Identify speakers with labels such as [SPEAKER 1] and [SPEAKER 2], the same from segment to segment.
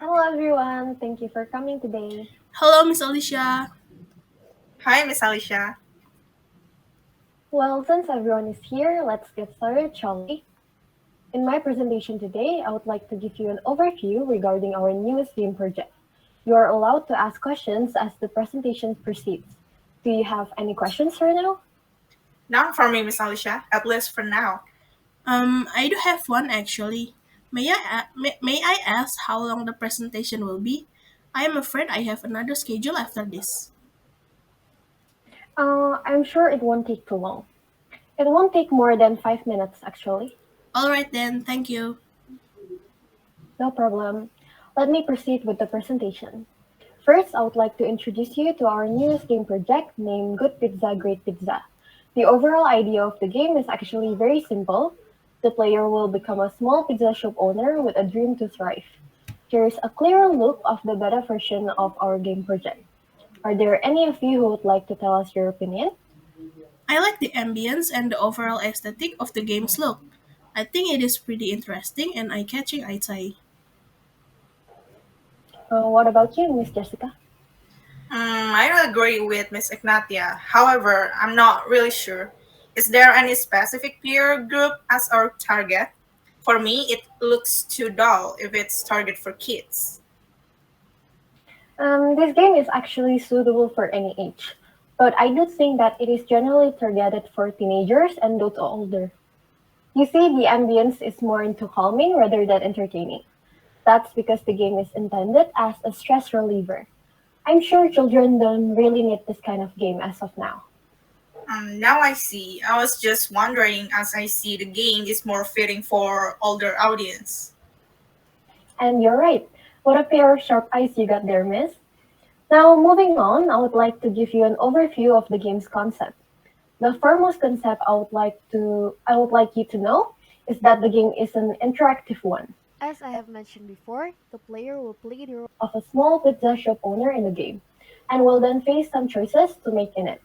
[SPEAKER 1] Hello everyone, thank you for coming today.
[SPEAKER 2] Hello, Miss Alicia.
[SPEAKER 3] Hi, Miss Alisha.
[SPEAKER 1] Well, since everyone is here, let's get started, shall we? In my presentation today, I would like to give you an overview regarding our newest game project. You are allowed to ask questions as the presentation proceeds. Do you have any questions right now?
[SPEAKER 3] None for me, Miss Alisha, at least for now.
[SPEAKER 2] I do have one actually. May I ask how long the presentation will be? I am afraid I have another schedule after this.
[SPEAKER 1] I'm sure it won't take too long. It won't take more than 5 minutes, actually.
[SPEAKER 2] Alright then, thank you.
[SPEAKER 1] No problem. Let me proceed with the presentation. First, I would like to introduce you to our newest game project named Good Pizza, Great Pizza. The overall idea of the game is actually very simple. The player will become a small pizza shop owner with a dream to thrive. Here is a clearer look of the beta version of our game project. Are there any of you who would like to tell us your opinion?
[SPEAKER 2] I like the ambience and the overall aesthetic of the game's look. I think it is pretty interesting and eye-catching, I'd say.
[SPEAKER 1] What about you, Miss Jessica?
[SPEAKER 3] I agree with Miss Egnathia. However, I'm not really sure. Is there any specific peer group as our target? For me, it looks too dull if it's target for kids.
[SPEAKER 1] This game is actually suitable for any age, but I do think that it is generally targeted for teenagers and those older. You see, the ambience is more into calming rather than entertaining. That's because the game is intended as a stress reliever. I'm sure children don't really need this kind of game as of now.
[SPEAKER 3] Now I see. I was just wondering as I see the game is more fitting for older audience.
[SPEAKER 1] And you're right. What a pair of sharp eyes you got there, miss. Now, moving on, I would like to give you an overview of the game's concept. The foremost concept I would like you to know is that the game is an interactive one. As I have mentioned before, the player will play the role of a small pizza shop owner in the game and will then face some choices to make in it.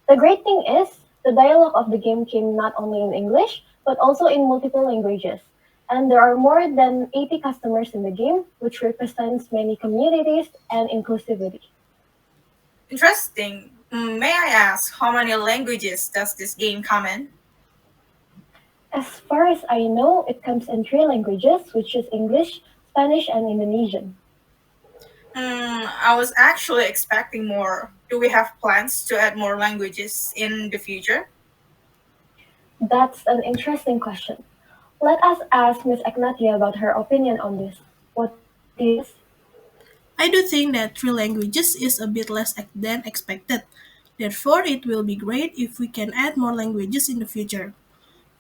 [SPEAKER 1] The great thing is, the dialogue of the game came not only in English, but also in multiple languages. And there are more than 80 customers in the game, which represents many communities and inclusivity.
[SPEAKER 3] Interesting. May I ask how many languages does this game come in?
[SPEAKER 1] As far as I know, it comes in three languages, which is English, Spanish, and Indonesian.
[SPEAKER 3] I was actually expecting more. Do we have plans to add more languages in the future?
[SPEAKER 1] That's an interesting question. Let us ask Ms. Egnathia about her opinion on this. What do you think, Miss?
[SPEAKER 2] I do think that three languages is a bit less than expected. Therefore, it will be great if we can add more languages in the future.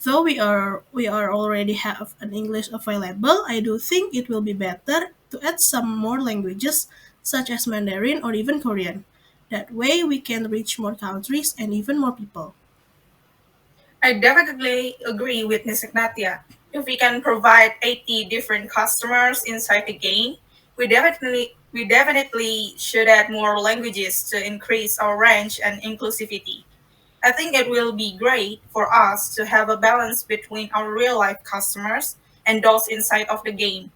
[SPEAKER 2] Though we are already have an English available, I do think it will be better to add some more languages such as Mandarin or even Korean. That way we can reach more countries and even more people.
[SPEAKER 3] I definitely agree with Ms. Ignatia. If we can provide 80 different customers inside the game, we definitely should add more languages to increase our range and inclusivity. I think it will be great for us to have a balance between our real life customers and those inside of the game.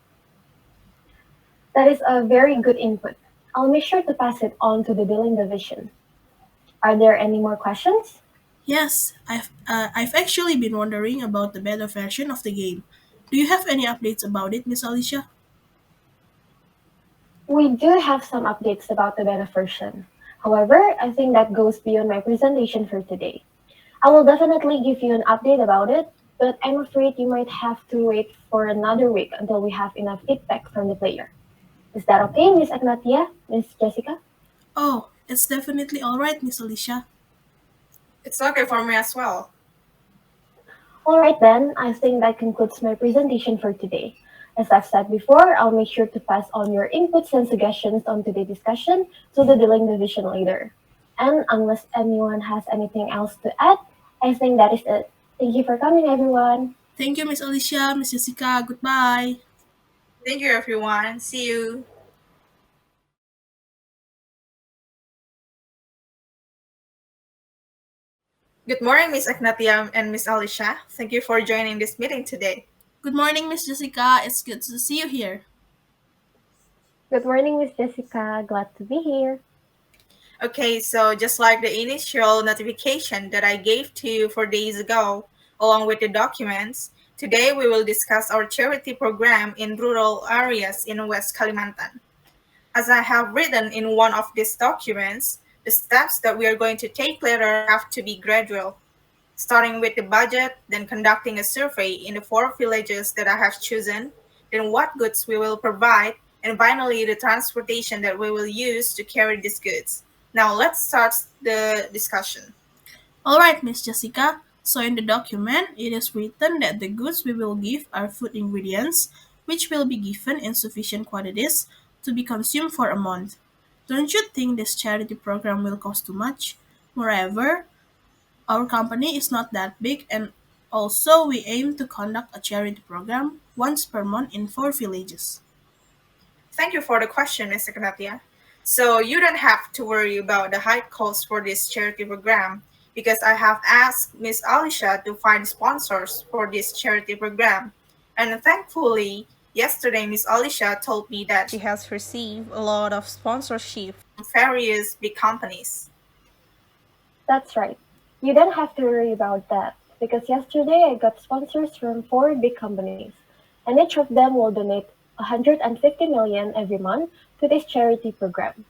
[SPEAKER 1] That is a very good input. I'll make sure to pass it on to the billing division. Are there any more questions?
[SPEAKER 2] Yes, I've actually been wondering about the beta version of the game. Do you have any updates about it, Miss Alicia?
[SPEAKER 1] We do have some updates about the beta version. However, I think that goes beyond my presentation for today. I will definitely give you an update about it, but I'm afraid you might have to wait for another week until we have enough feedback from the player. Is that okay, Miss Agnatia, Miss Jessica?
[SPEAKER 2] Oh, it's definitely alright, Miss Alicia.
[SPEAKER 3] It's okay for me as well.
[SPEAKER 1] Alright then, I think that concludes my presentation for today. As I've said before, I'll make sure to pass on your inputs and suggestions on today's discussion to the dealing division later. And unless anyone has anything else to add, I think that is it. Thank you for coming, everyone.
[SPEAKER 2] Thank you, Miss Alicia, Miss Jessica. Goodbye.
[SPEAKER 3] Thank you, everyone. See you. Good morning, Miss Agnatia and Miss Alisha. Thank you for joining this meeting today.
[SPEAKER 2] Good morning, Miss Jessica. It's good to see you here.
[SPEAKER 1] Good morning, Miss Jessica. Glad to be here.
[SPEAKER 3] Okay, so just like the initial notification that I gave to you 4 days ago, along with the documents, today we will discuss our charity program in rural areas in West Kalimantan. As I have written in one of these documents, the steps that we are going to take later have to be gradual, starting with the budget, then conducting a survey in the 4 villages that I have chosen, then what goods we will provide, and finally the transportation that we will use to carry these goods. Now let's start the discussion.
[SPEAKER 2] Alright, Miss Jessica. So in the document, it is written that the goods we will give are food ingredients, which will be given in sufficient quantities to be consumed for a month. Don't you think this charity program will cost too much? Moreover, our company is not that big, and also we aim to conduct a charity program once per month in 4 villages.
[SPEAKER 3] Thank you for the question, Ms. Egnathia. So you don't have to worry about the high cost for this charity program because I have asked Ms. Alisha to find sponsors for this charity program. And thankfully, yesterday Ms. Alisha told me that she has received a lot of sponsorship from various big companies.
[SPEAKER 1] That's right. You don't have to worry about that because yesterday I got sponsors from four big companies, and each of them will donate 150 million every month to this charity program.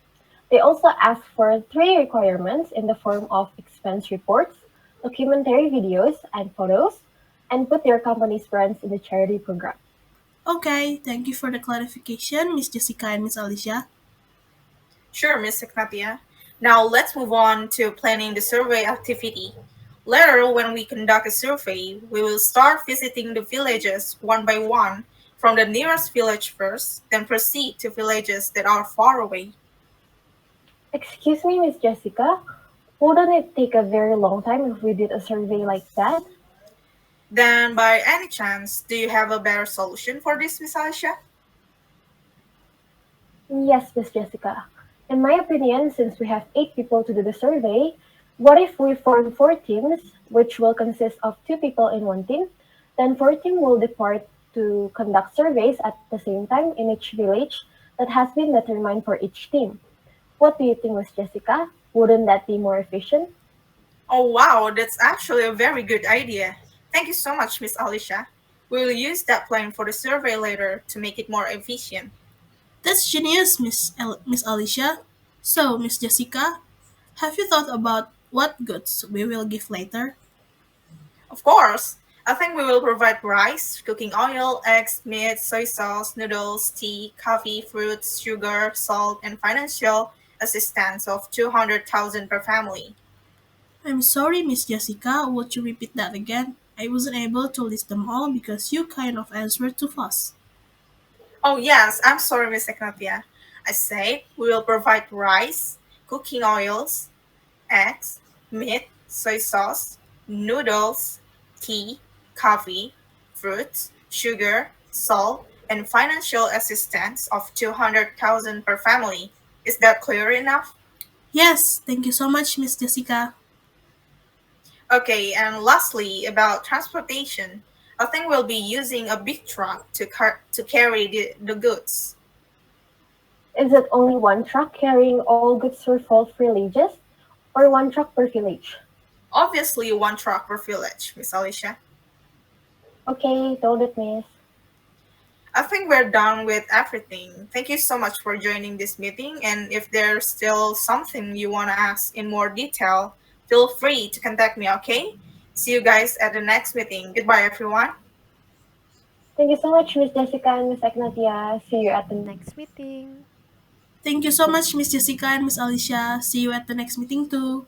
[SPEAKER 1] They also ask for three requirements in the form of expense reports, documentary videos and photos, and put their company's brands in the charity program.
[SPEAKER 2] Okay, thank you for the clarification, Miss Jessica and Miss Alicia.
[SPEAKER 3] Sure, Ms. Ignatia. Now let's move on to planning the survey activity. Later, when we conduct a survey, we will start visiting the villages one by one, from the nearest village first, then proceed to villages that are far away.
[SPEAKER 1] Excuse me, Miss Jessica, wouldn't it take a very long time if we did a survey like that?
[SPEAKER 3] Then, by any chance, do you have a better solution for this, Miss Aisha?
[SPEAKER 1] Yes, Miss Jessica. In my opinion, since we have eight people to do the survey, what if we form four teams, which will consist of two people in one team? Then four teams will depart to conduct surveys at the same time in each village that has been determined for each team. What do you think, Miss Jessica? Wouldn't that be more efficient?
[SPEAKER 3] Oh, wow, that's actually a very good idea. Thank you so much, Miss Alicia. We will use that plan for the survey later to make it more efficient.
[SPEAKER 2] That's genius, Miss Alicia. So, Miss Jessica, have you thought about what goods we will give later?
[SPEAKER 3] Of course, I think we will provide rice, cooking oil, eggs, meat, soy sauce, noodles, tea, coffee, fruits, sugar, salt, and financial assistance of 200,000 per family.
[SPEAKER 2] I'm sorry, Miss Jessica. Would you repeat that again? I wasn't able to list them all because you kind of answered too fast.
[SPEAKER 3] Oh yes, I'm sorry, Miss Ignatia. I said we will provide rice, cooking oils, eggs, meat, soy sauce, noodles, tea, coffee, fruits, sugar, salt, and financial assistance of 200,000 per family. Is that clear enough?
[SPEAKER 2] Yes, thank you so much, Miss Jessica.
[SPEAKER 3] Okay, and lastly, about transportation. I think we'll be using a big truck to carry the goods.
[SPEAKER 1] Is it only one truck carrying all goods for all villages, or one truck per village?
[SPEAKER 3] Obviously, one truck per village, Miss Alicia.
[SPEAKER 1] Okay, told it, miss.
[SPEAKER 3] I think we're done with everything. Thank you so much for joining this meeting. And if there's still something you want to ask in more detail, feel free to contact me, okay? See you guys at the next meeting. Goodbye, everyone.
[SPEAKER 1] Thank you so much, Miss Jessica and Miss Egnathia. See you at the next meeting.
[SPEAKER 2] Thank you so much, Miss Jessica and Miss Alicia. See you at the next meeting too.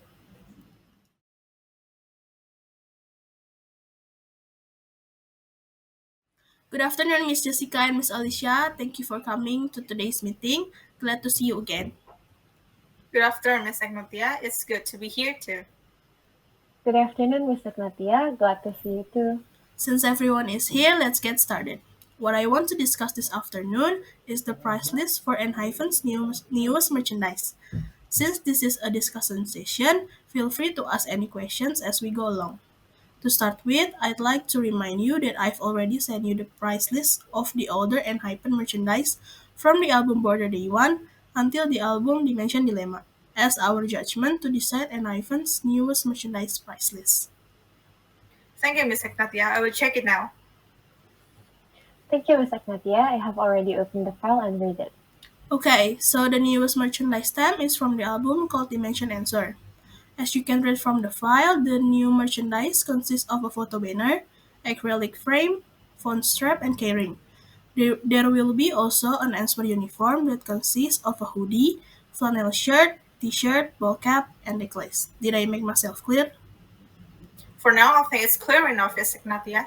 [SPEAKER 2] Good afternoon, Miss Jessica and Miss Alicia. Thank you for coming to today's meeting. Glad to see you again.
[SPEAKER 3] Good afternoon, Miss Egnatia. It's good to be here too.
[SPEAKER 1] Good afternoon, Miss Egnathia. Glad to see you too.
[SPEAKER 2] Since everyone is here, let's get started. What I want to discuss this afternoon is the price list for Enhypen's newest merchandise. Since this is a discussion session, feel free to ask any questions as we go along. To start with, I'd like to remind you that I've already sent you the price list of the older Enhypen merchandise from the album Border Day 1 until the album Dimension Dilemma, as our judgment to decide Ivan's newest merchandise price list.
[SPEAKER 3] Thank you, Miss Egnathia. I will check it now.
[SPEAKER 1] Thank you, Ms. Egnathia. I have already opened the file and read it.
[SPEAKER 2] Okay, so the newest merchandise stamp is from the album called Dimension Answer. As you can read from the file, the new merchandise consists of a photo banner, acrylic frame, phone strap, and keyring. There will be also an answer uniform that consists of a hoodie, flannel shirt, t-shirt, ball cap, and necklace. Did I make myself clear?
[SPEAKER 3] For now, I think it's clear enough, Miss Egnathia.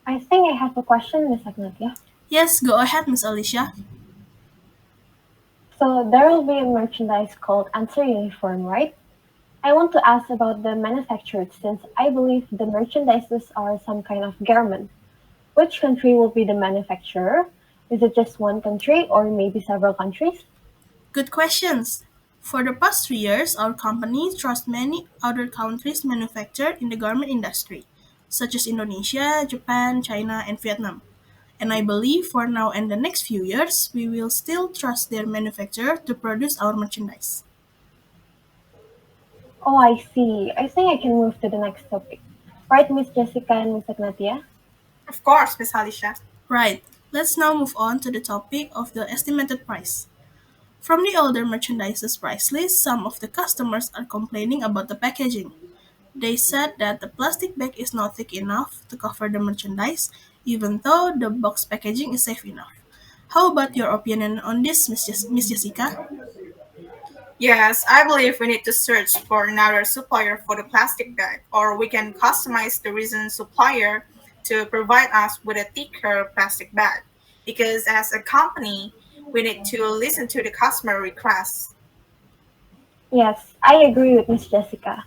[SPEAKER 1] I think I have a question, Ms. Egnathia.
[SPEAKER 2] Yes, go ahead, Miss Alisha.
[SPEAKER 1] So there will be a merchandise called Answer Uniform, right? I want to ask about the manufacturer since I believe the merchandises are some kind of garment. Which country will be the manufacturer? Is it just one country or maybe several countries?
[SPEAKER 2] Good questions. For the past 3 years, our company trusts many other countries' manufactured in the garment industry, such as Indonesia, Japan, China, and Vietnam. And I believe for now and the next few years, we will still trust their manufacturer to produce our merchandise.
[SPEAKER 1] Oh, I see. I think I can move to the next topic. Right, Miss Jessica and Miss Egnathia?
[SPEAKER 3] Of course, Miss Alisha.
[SPEAKER 2] Right, let's now move on to the topic of the estimated price. From the older merchandise's price list, some of the customers are complaining about the packaging. They said that the plastic bag is not thick enough to cover the merchandise, even though the box packaging is safe enough. How about your opinion on this, Miss Jessica?
[SPEAKER 3] Yes, I believe we need to search for another supplier for the plastic bag, or we can customize the resin supplier to provide us with a thicker plastic bag. Because as a company, we need to listen to the customer requests.
[SPEAKER 1] Yes, I agree with Miss Jessica.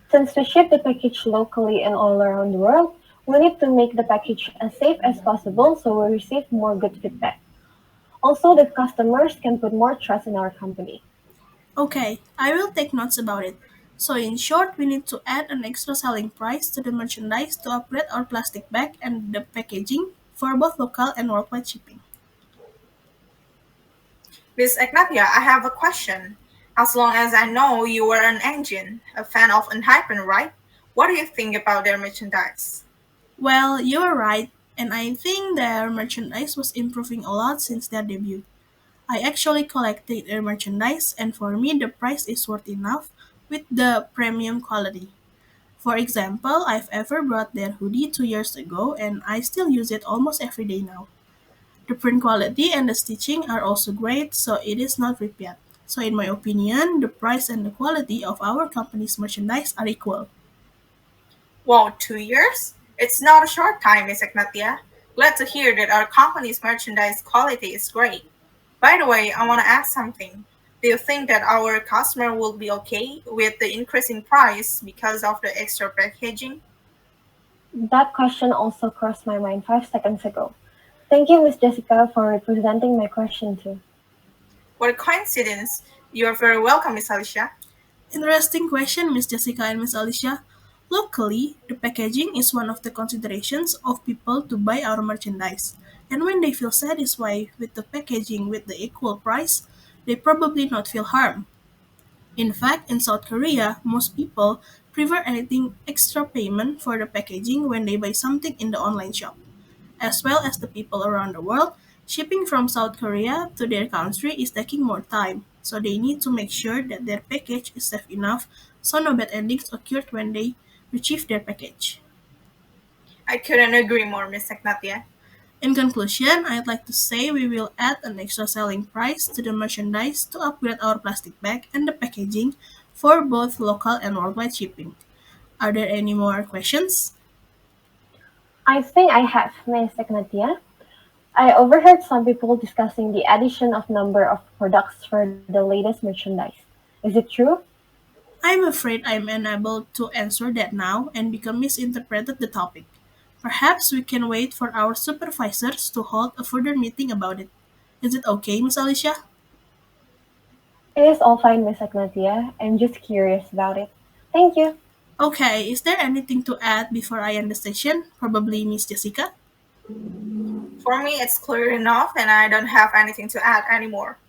[SPEAKER 1] Since we ship the package locally and all around the world, we need to make the package as safe as possible so we receive more good feedback. Also, the customers can put more trust in our company.
[SPEAKER 2] Okay, I will take notes about it. So, in short, we need to add an extra selling price to the merchandise to upgrade our plastic bag and the packaging for both local and worldwide shipping.
[SPEAKER 3] Miss Egnathia, I have a question. As long as I know you were an engine, a fan of Unhypen, right? What do you think about their merchandise?
[SPEAKER 2] Well, you are right, and I think their merchandise was improving a lot since their debut. I actually collected their merchandise, and for me, the price is worth enough with the premium quality. For example, I've ever bought their hoodie 2 years ago, and I still use it almost every day now. The print quality and the stitching are also great, so it is not repeat. So, in my opinion, the price and the quality of our company's merchandise are equal.
[SPEAKER 3] Wow, 2 years? It's not a short time, Miss Egnathia. Glad to hear that our company's merchandise quality is great. By the way, I want to ask something. Do you think that our customer will be okay with the increase in price because of the extra packaging?
[SPEAKER 1] That question also crossed my mind 5 seconds ago. Thank you, Miss Jessica, for representing my question too.
[SPEAKER 3] What a coincidence. You are very welcome, Miss Alicia.
[SPEAKER 2] Interesting question, Miss Jessica and Miss Alicia. Locally, the packaging is one of the considerations of people to buy our merchandise. And when they feel satisfied with the packaging with the equal price, they probably not feel harmed. In fact, in South Korea, most people prefer anything extra payment for the packaging when they buy something in the online shop. As well as the people around the world, shipping from South Korea to their country is taking more time, so they need to make sure that their package is safe enough so no bad endings occurred when they retrieve their package.
[SPEAKER 3] I couldn't agree more, Miss Egnathia.
[SPEAKER 2] In conclusion, I'd like to say we will add an extra selling price to the merchandise to upgrade our plastic bag and the packaging for both local and worldwide shipping. Are there any more questions?
[SPEAKER 1] I think I have, Miss Egnathia. I overheard some people discussing the addition of number of products for the latest merchandise. Is it true?
[SPEAKER 2] I'm afraid I'm unable to answer that now and become misinterpreted the topic. Perhaps we can wait for our supervisors to hold a further meeting about it. Is it okay, Miss Alicia?
[SPEAKER 1] It is all fine, Miss Egnathia. I'm just curious about it. Thank you.
[SPEAKER 2] Okay, is there anything to add before I end the session? Probably Miss Jessica?
[SPEAKER 3] For me, it's clear enough, and I don't have anything to add anymore.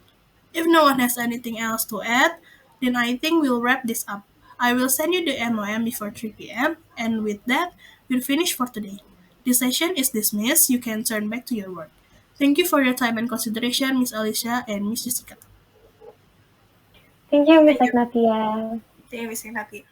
[SPEAKER 2] If no one has anything else to add, then I think we'll wrap this up. I will send you the MOM before 3 p.m., and with that, we'll finish for today. The session is dismissed. You can turn back to your work. Thank you for your time and consideration, Miss Alisha and Miss Jessica.
[SPEAKER 1] Thank you, Miss
[SPEAKER 3] Thank you.
[SPEAKER 1] Egnathia.
[SPEAKER 3] Thank you, Miss Ignatia.